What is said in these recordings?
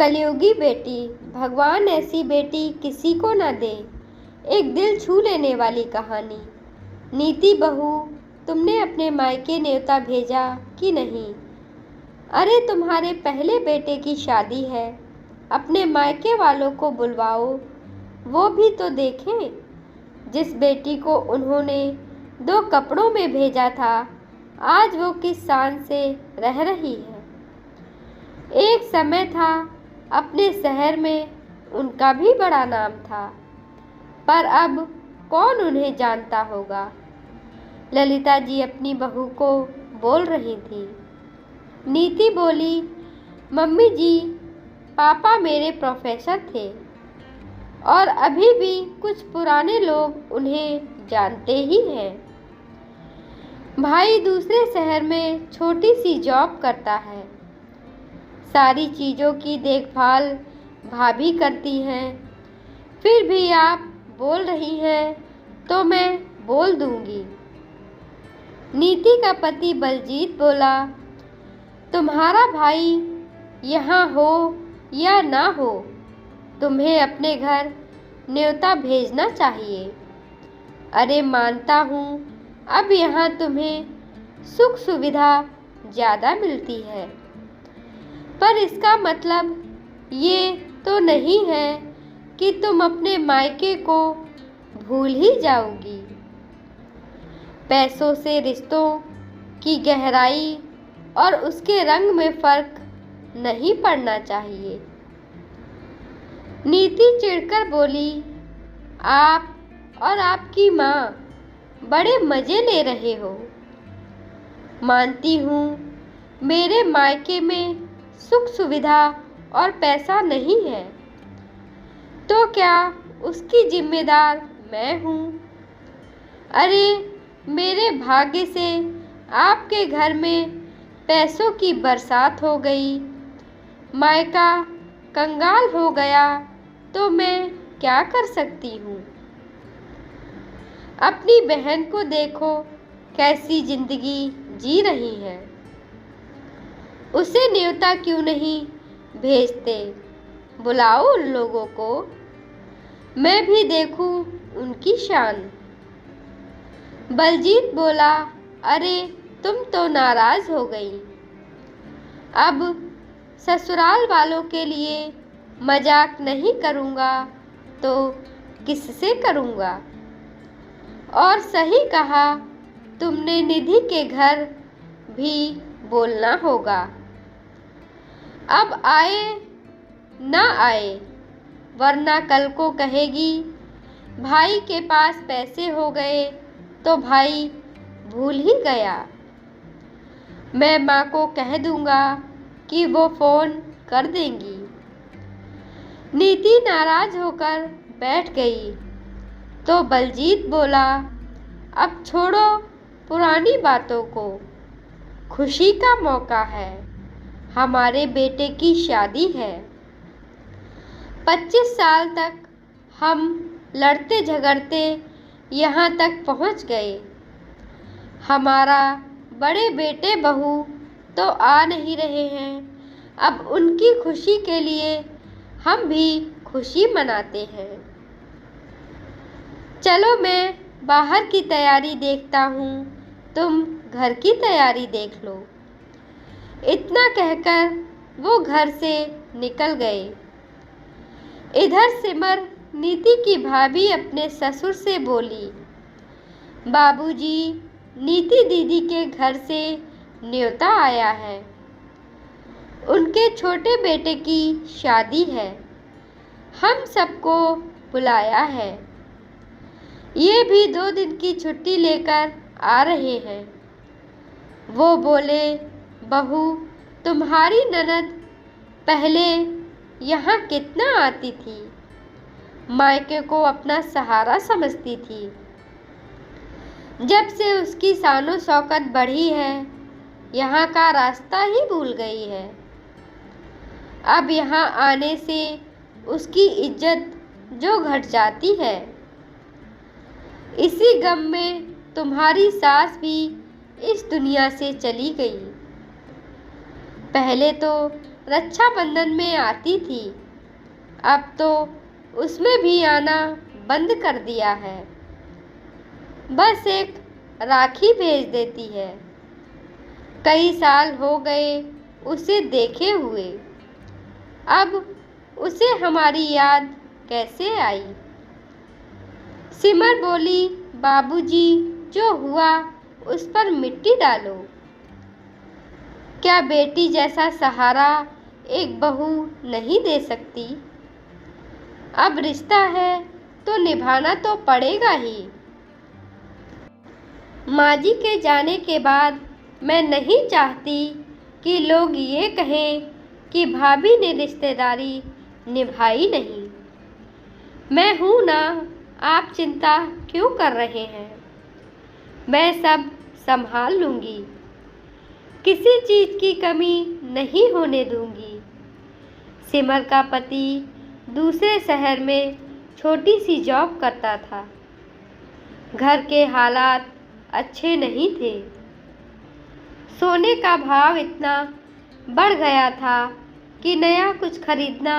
कलयुगी बेटी, भगवान ऐसी बेटी किसी को न दे। एक दिल छू लेने वाली कहानी। नीति बहू, तुमने अपने मायके न्योता भेजा कि नहीं? अरे तुम्हारे पहले बेटे की शादी है, अपने मायके वालों को बुलवाओ, वो भी तो देखें। जिस बेटी को उन्होंने 2 कपड़ों में भेजा था, आज वो किस शान से रह रही है। एक समय था, अपने शहर में उनका भी बड़ा नाम था, पर अब कौन उन्हें जानता होगा। ललिता जी अपनी बहू को बोल रही थी। नीति बोली, मम्मी जी, पापा मेरे प्रोफेसर थे और अभी भी कुछ पुराने लोग उन्हें जानते ही हैं। भाई दूसरे शहर में छोटी सी जॉब करता है। सारी चीज़ों की देखभाल भाभी करती हैं। फिर भी आप बोल रही हैं तो मैं बोल दूंगी। नीति का पति बलजीत बोला, तुम्हारा भाई यहाँ हो या ना हो, तुम्हें अपने घर न्योता भेजना चाहिए। अरे मानता हूँ, अब यहाँ तुम्हें सुख सुविधा ज़्यादा मिलती है, पर इसका मतलब ये तो नहीं है कि तुम अपने मायके को भूल ही जाओगी। पैसों से रिश्तों की गहराई और उसके रंग में फर्क नहीं पड़ना चाहिए। नीति चिढ़कर बोली, आप और आपकी माँ बड़े मज़े ले रहे हो। मानती हूँ, मेरे मायके में सुख सुविधा और पैसा नहीं है, तो क्या उसकी जिम्मेदार मैं हूँ? अरे मेरे भाग्य से आपके घर में पैसों की बरसात हो गई, मायका कंगाल हो गया, तो मैं क्या कर सकती हूँ? अपनी बहन को देखो कैसी जिंदगी जी रही है। उसे न्योता क्यों नहीं भेजते? बुलाओ उन लोगों को, मैं भी देखूं उनकी शान। बलजीत बोला, अरे तुम तो नाराज हो गई। अब ससुराल वालों के लिए मजाक नहीं करूँगा तो किससे करूँगा? और सही कहा तुमने, निधि के घर भी बोलना होगा। अब आए ना आए, वरना कल को कहेगी भाई के पास पैसे हो गए तो भाई भूल ही गया। मैं माँ को कह दूँगा कि वो फ़ोन कर देंगी। नीति नाराज होकर बैठ गई तो बलजीत बोला, अब छोड़ो पुरानी बातों को, खुशी का मौका है, हमारे बेटे की शादी है। 25 साल तक हम लड़ते झगड़ते यहाँ तक पहुँच गए। हमारा बड़े बेटे बहू तो आ नहीं रहे हैं, अब उनकी खुशी के लिए हम भी खुशी मनाते हैं। चलो मैं बाहर की तैयारी देखता हूँ, तुम घर की तैयारी देख लो। इतना कहकर वो घर से निकल गए। इधर सिमर नीति की भाभी अपने ससुर से बोली, बाबूजी, नीति दीदी के घर से न्योता आया है। उनके छोटे बेटे की शादी है, हम सबको बुलाया है। ये भी 2 दिन की छुट्टी लेकर आ रहे हैं। वो बोले, बहू, तुम्हारी ननद पहले यहाँ कितना आती थी, मायके को अपना सहारा समझती थी। जब से उसकी शानो शौकत बढ़ी है, यहाँ का रास्ता ही भूल गई है। अब यहाँ आने से उसकी इज्जत जो घट जाती है। इसी गम में तुम्हारी सास भी इस दुनिया से चली गई। पहले तो रक्षाबंधन में आती थी, अब तो उसमें भी आना बंद कर दिया है। बस एक राखी भेज देती है। कई साल हो गए उसे देखे हुए, अब उसे हमारी याद कैसे आई। सिमर बोली, बाबूजी, जो हुआ उस पर मिट्टी डालो। क्या बेटी जैसा सहारा एक बहू नहीं दे सकती? अब रिश्ता है तो निभाना तो पड़ेगा ही। माँ जी के जाने के बाद मैं नहीं चाहती कि लोग ये कहें कि भाभी ने रिश्तेदारी निभाई नहीं। मैं हूँ ना, आप चिंता क्यों कर रहे हैं? मैं सब संभाल लूँगी, किसी चीज़ की कमी नहीं होने दूँगी। सिमर का पति दूसरे शहर में छोटी सी जॉब करता था। घर के हालात अच्छे नहीं थे। सोने का भाव इतना बढ़ गया था कि नया कुछ खरीदना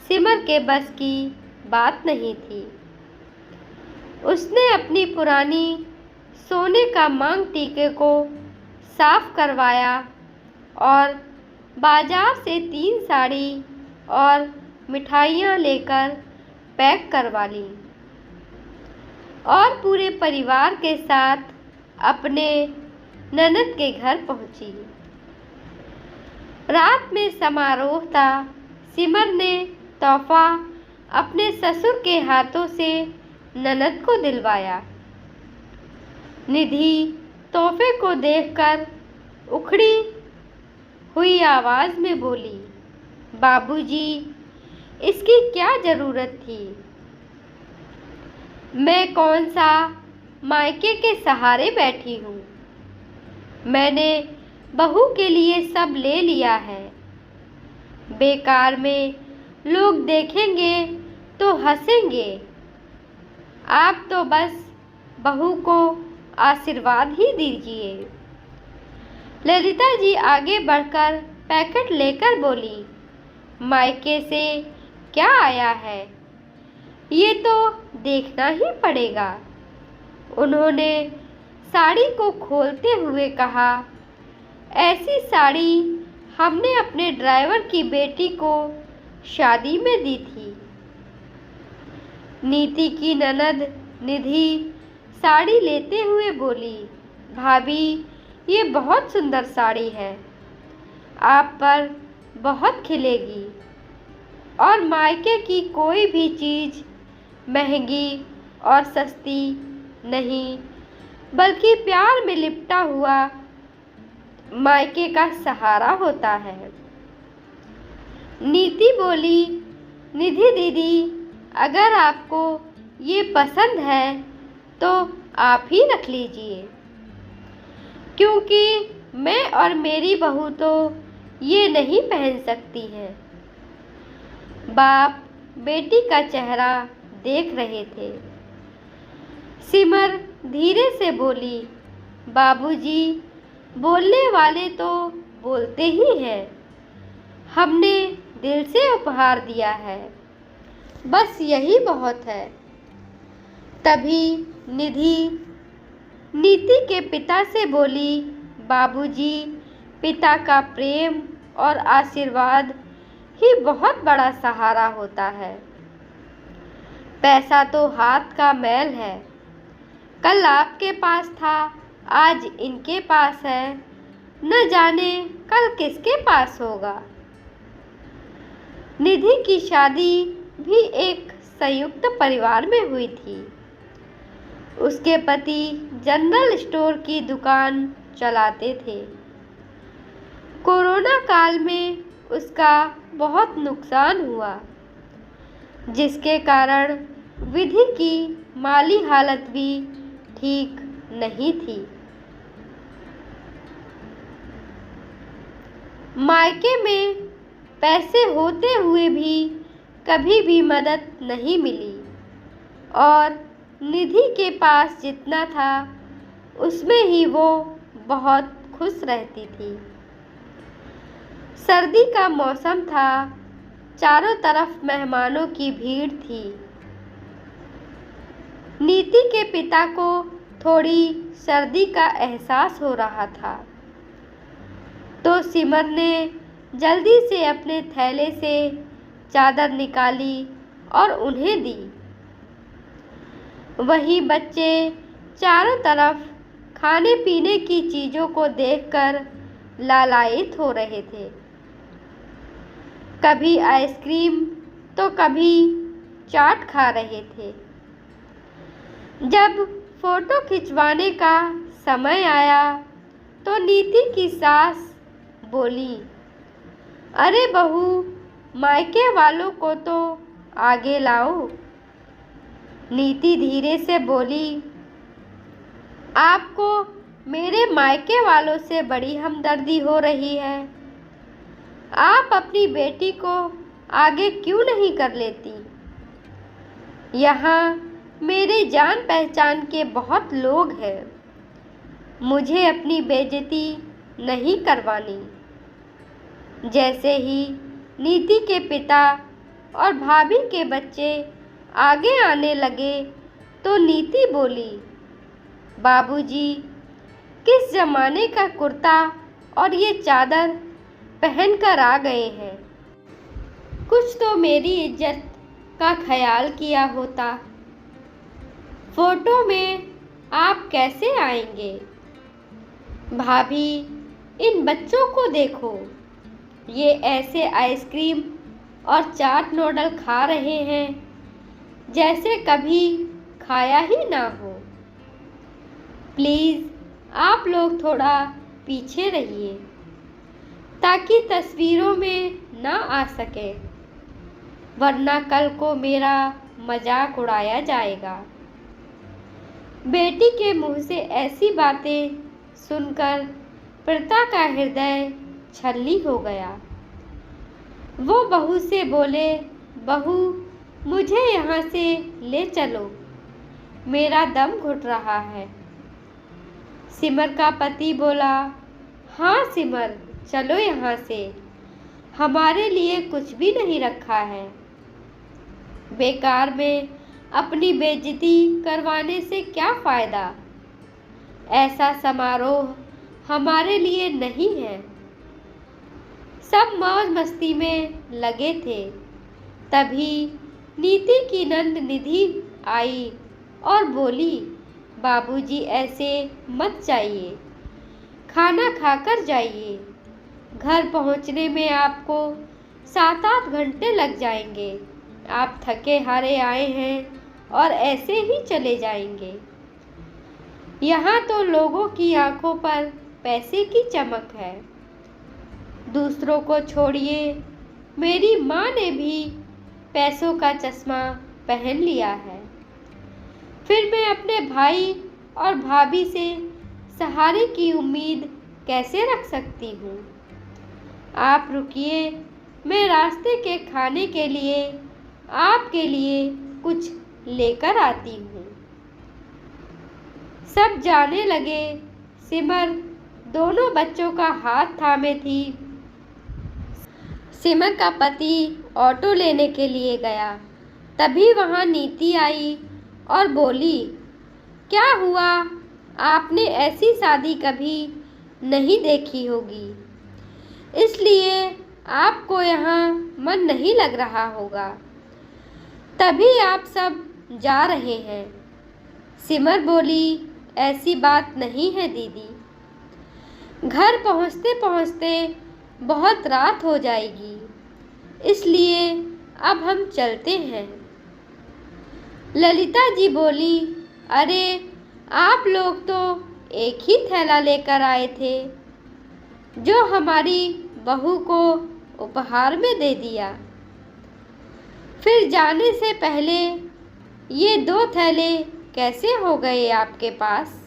सिमर के बस की बात नहीं थी। उसने अपनी पुरानी सोने का मांग टीके को साफ करवाया और बाजार से 3 साड़ी और मिठाइयाँ लेकर पैक करवा ली और पूरे परिवार के साथ अपने ननद के घर पहुंची। रात में समारोह था। सिमर ने तोहफा अपने ससुर के हाथों से ननद को दिलवाया। निधि तोहफे को देखकर उखड़ी हुई आवाज़ में बोली, बाबूजी, इसकी क्या ज़रूरत थी? मैं कौन सा मायके के सहारे बैठी हूँ? मैंने बहू के लिए सब ले लिया है। बेकार में लोग देखेंगे तो हंसेंगे। आप तो बस बहू को आशीर्वाद ही दीजिए। ललिता जी आगे बढ़कर पैकेट लेकर बोली, मायके से क्या आया है ये तो देखना ही पड़ेगा। उन्होंने साड़ी को खोलते हुए कहा, ऐसी साड़ी हमने अपने ड्राइवर की बेटी को शादी में दी थी। नीति की ननद निधि साड़ी लेते हुए बोली, भाभी, ये बहुत सुंदर साड़ी है, आप पर बहुत खिलेगी और मायके की कोई भी चीज़ महंगी और सस्ती नहीं, बल्कि प्यार में लिपटा हुआ मायके का सहारा होता है। नीति बोली, निधि दीदी, अगर आपको ये पसंद है तो आप ही रख लीजिए, क्योंकि मैं और मेरी बहू तो ये नहीं पहन सकती हैं। बाप बेटी का चेहरा देख रहे थे। सिमर धीरे से बोली, बाबूजी, बोलने वाले तो बोलते ही हैं, हमने दिल से उपहार दिया है, बस यही बहुत है। तभी निधि नीति के पिता से बोली, बाबूजी, पिता का प्रेम और आशीर्वाद ही बहुत बड़ा सहारा होता है। पैसा तो हाथ का मैल है, कल आपके पास था, आज इनके पास है, न जाने कल किसके पास होगा। निधि की शादी भी एक संयुक्त परिवार में हुई थी। उसके पति जनरल स्टोर की दुकान चलाते थे। कोरोना काल में उसका बहुत नुकसान हुआ, जिसके कारण विधि की माली हालत भी ठीक नहीं थी। मायके में पैसे होते हुए भी कभी भी मदद नहीं मिली और निधि के पास जितना था उसमें ही वो बहुत खुश रहती थी। सर्दी का मौसम था, चारों तरफ मेहमानों की भीड़ थी। नीति के पिता को थोड़ी सर्दी का एहसास हो रहा था, तो सिमर ने जल्दी से अपने थैले से चादर निकाली और उन्हें दी। वही बच्चे चारों तरफ खाने पीने की चीज़ों को देखकर लालायित हो रहे थे। कभी आइसक्रीम तो कभी चाट खा रहे थे। जब फोटो खिंचवाने का समय आया तो नीति की सास बोली, अरे बहू, मायके वालों को तो आगे लाओ। नीति धीरे से बोली, आपको मेरे मायके वालों से बड़ी हमदर्दी हो रही है। आप अपनी बेटी को आगे क्यों नहीं कर लेती? यहाँ मेरे जान पहचान के बहुत लोग हैं। मुझे अपनी बेइज्जती नहीं करवानी। जैसे ही नीति के पिता और भाभी के बच्चे आगे आने लगे तो नीति बोली, बाबूजी, किस जमाने का कुर्ता और ये चादर पहनकर आ गए हैं। कुछ तो मेरी इज्जत का ख्याल किया होता। फोटो में आप कैसे आएंगे? भाभी, इन बच्चों को देखो, ये ऐसे आइसक्रीम और चाट नूडल खा रहे हैं जैसे कभी खाया ही ना हो। प्लीज़ आप लोग थोड़ा पीछे रहिए ताकि तस्वीरों में ना आ सके, वरना कल को मेरा मजाक उड़ाया जाएगा। बेटी के मुंह से ऐसी बातें सुनकर प्रीता का हृदय छलनी हो गया। वो बहू से बोले, बहू, मुझे यहाँ से ले चलो, मेरा दम घुट रहा है। सिमर का पति बोला, हाँ सिमर, चलो यहाँ से, हमारे लिए कुछ भी नहीं रखा है। बेकार में अपनी बेइज्जती करवाने से क्या फ़ायदा? ऐसा समारोह हमारे लिए नहीं है। सब मौज मस्ती में लगे थे। तभी नीति की नंद निधि आई और बोली, बाबूजी, ऐसे मत जाइए, खाना खाकर जाइए। घर पहुंचने में आपको 7-8 घंटे लग जाएंगे। आप थके हारे आए हैं और ऐसे ही चले जाएंगे। यहाँ तो लोगों की आंखों पर पैसे की चमक है। दूसरों को छोड़िए, मेरी माँ ने भी पैसों का चश्मा पहन लिया है। फिर मैं अपने भाई और भाभी से सहारे की उम्मीद कैसे रख सकती हूँ? आप रुकिए, मैं रास्ते के खाने के लिए आपके लिए कुछ लेकर आती हूँ। सब जाने लगे। सिमर दोनों बच्चों का हाथ थामे थी। सिमर का पति ऑटो लेने के लिए गया। तभी वहाँ नीति आई और बोली, क्या हुआ? आपने ऐसी शादी कभी नहीं देखी होगी, इसलिए आपको यहाँ मन नहीं लग रहा होगा, तभी आप सब जा रहे हैं। सिमर बोली, ऐसी बात नहीं है दीदी, घर पहुँचते पहुँचते बहुत रात हो जाएगी, इसलिए अब हम चलते हैं। ललिता जी बोली, अरे आप लोग तो एक ही थैला लेकर आए थे जो हमारी बहू को उपहार में दे दिया। फिर जाने से पहले ये 2 थैले कैसे हो गए आपके पास?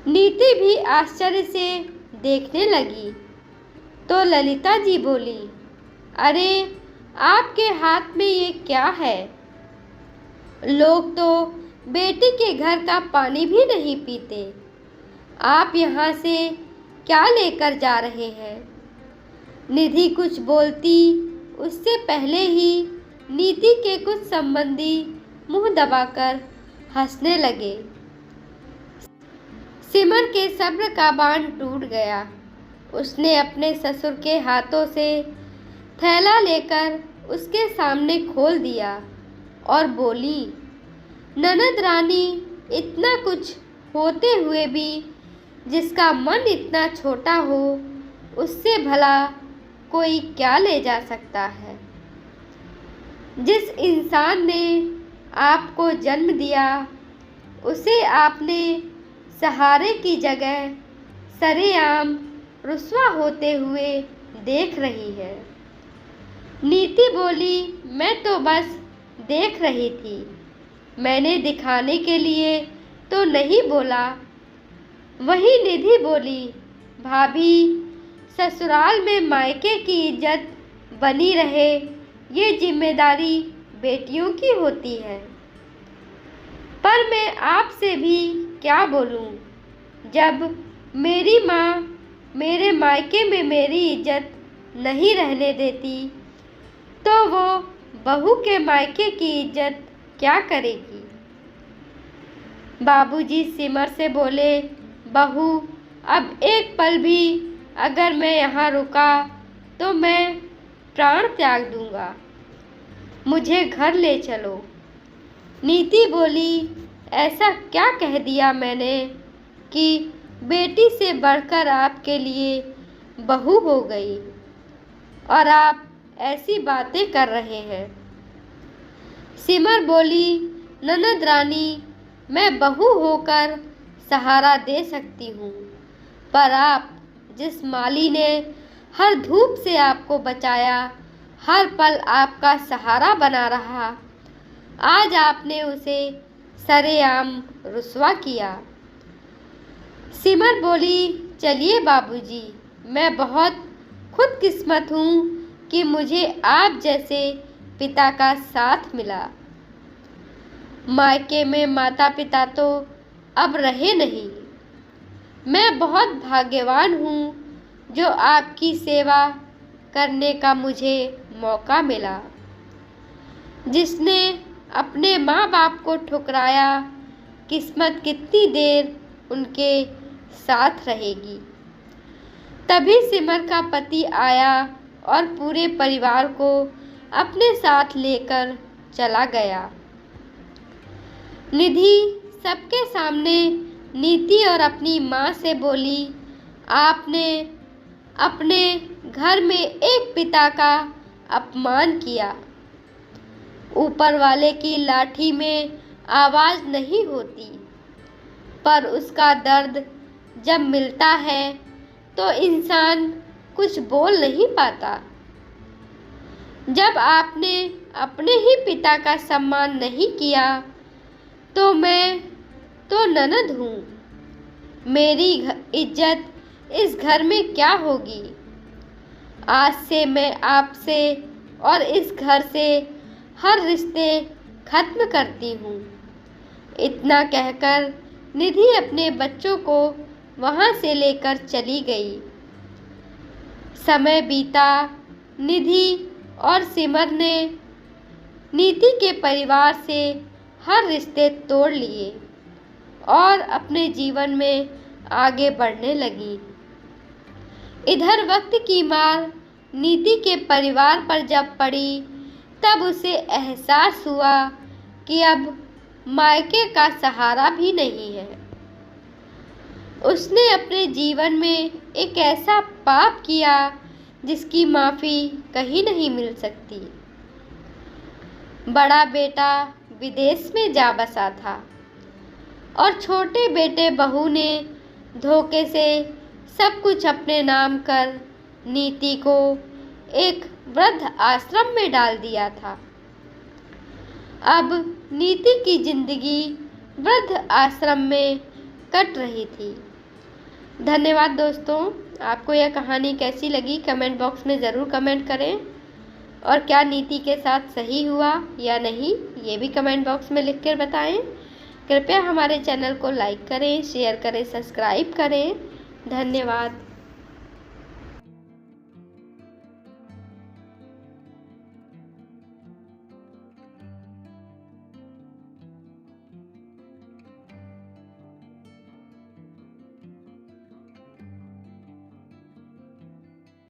नीति भी आश्चर्य से देखने लगी तो ललिता जी बोली, अरे आपके हाथ में ये क्या है? लोग तो बेटी के घर का पानी भी नहीं पीते, आप यहाँ से क्या लेकर जा रहे हैं? निधि कुछ बोलती उससे पहले ही नीति के कुछ संबंधी मुंह दबाकर हंसने लगे। सिमर के सब्र का बांध टूट गया। उसने अपने ससुर के हाथों से थैला लेकर उसके सामने खोल दिया और बोली, ननद रानी, इतना कुछ होते हुए भी जिसका मन इतना छोटा हो, उससे भला कोई क्या ले जा सकता है। जिस इंसान ने आपको जन्म दिया उसे आपने सहारे की जगह सरेआम रुस्वा होते हुए देख रही है। नीति बोली, मैं तो बस देख रही थी, मैंने दिखाने के लिए तो नहीं बोला। वही निधि बोली, भाभी, ससुराल में मायके की इज्जत बनी रहे, ये जिम्मेदारी बेटियों की होती है। पर मैं आपसे भी क्या बोलूं, जब मेरी माँ मेरे मायके में मेरी इज्जत नहीं रहने देती तो वो बहू के मायके की इज्जत क्या करेगी। बाबूजी सिमर से बोले, बहू, अब एक पल भी अगर मैं यहाँ रुका तो मैं प्राण त्याग दूंगा, मुझे घर ले चलो। नीति बोली, ऐसा क्या कह दिया मैंने कि बेटी से बढ़कर आपके लिए बहू हो गई और आप ऐसी बातें कर रहे हैं। सिमर बोली, ननद रानी, मैं बहू होकर सहारा दे सकती हूँ, पर आप जिस माली ने हर धूप से आपको बचाया, हर पल आपका सहारा बना रहा, आज आपने उसे सरेआम रुस्वा किया। सिमर बोली, चलिए बाबूजी, मैं बहुत खुदकिस्मत हूँ कि मुझे आप जैसे पिता का साथ मिला। मायके में माता पिता तो अब रहे नहीं। मैं बहुत भाग्यवान हूँ जो आपकी सेवा करने का मुझे मौका मिला। जिसने अपने माँ बाप को ठुकराया, किस्मत कितनी देर उनके साथ रहेगी। तभी सिमर का पति आया और पूरे परिवार को अपने साथ लेकर चला गया। निधि सबके सामने नीति और अपनी माँ से बोली, आपने अपने घर में एक पिता का अपमान किया। ऊपर वाले की लाठी में आवाज़ नहीं होती, पर उसका दर्द जब मिलता है तो इंसान कुछ बोल नहीं पाता। जब आपने अपने ही पिता का सम्मान नहीं किया तो मैं तो ननद हूँ, मेरी इज्जत इस घर में क्या होगी। आज से मैं आपसे और इस घर से हर रिश्ते खत्म करती हूँ। इतना कहकर निधि अपने बच्चों को वहाँ से लेकर चली गई। समय बीता, निधि और सिमर ने नीति के परिवार से हर रिश्ते तोड़ लिए और अपने जीवन में आगे बढ़ने लगी। इधर वक्त की मार नीति के परिवार पर जब पड़ी तब उसे एहसास हुआ कि अब मायके का सहारा भी नहीं है। उसने अपने जीवन में एक ऐसा पाप किया जिसकी माफ़ी कहीं नहीं मिल सकती। बड़ा बेटा विदेश में जा बसा था और छोटे बेटे बहू ने धोखे से सब कुछ अपने नाम कर नीति को एक वृद्ध आश्रम में डाल दिया था। अब नीति की जिंदगी वृद्ध आश्रम में कट रही थी। धन्यवाद दोस्तों, आपको यह कहानी कैसी लगी कमेंट बॉक्स में ज़रूर कमेंट करें, और क्या नीति के साथ सही हुआ या नहीं ये भी कमेंट बॉक्स में लिख कर बताएं। कृपया हमारे चैनल को लाइक करें, शेयर करें, सब्सक्राइब करें। धन्यवाद।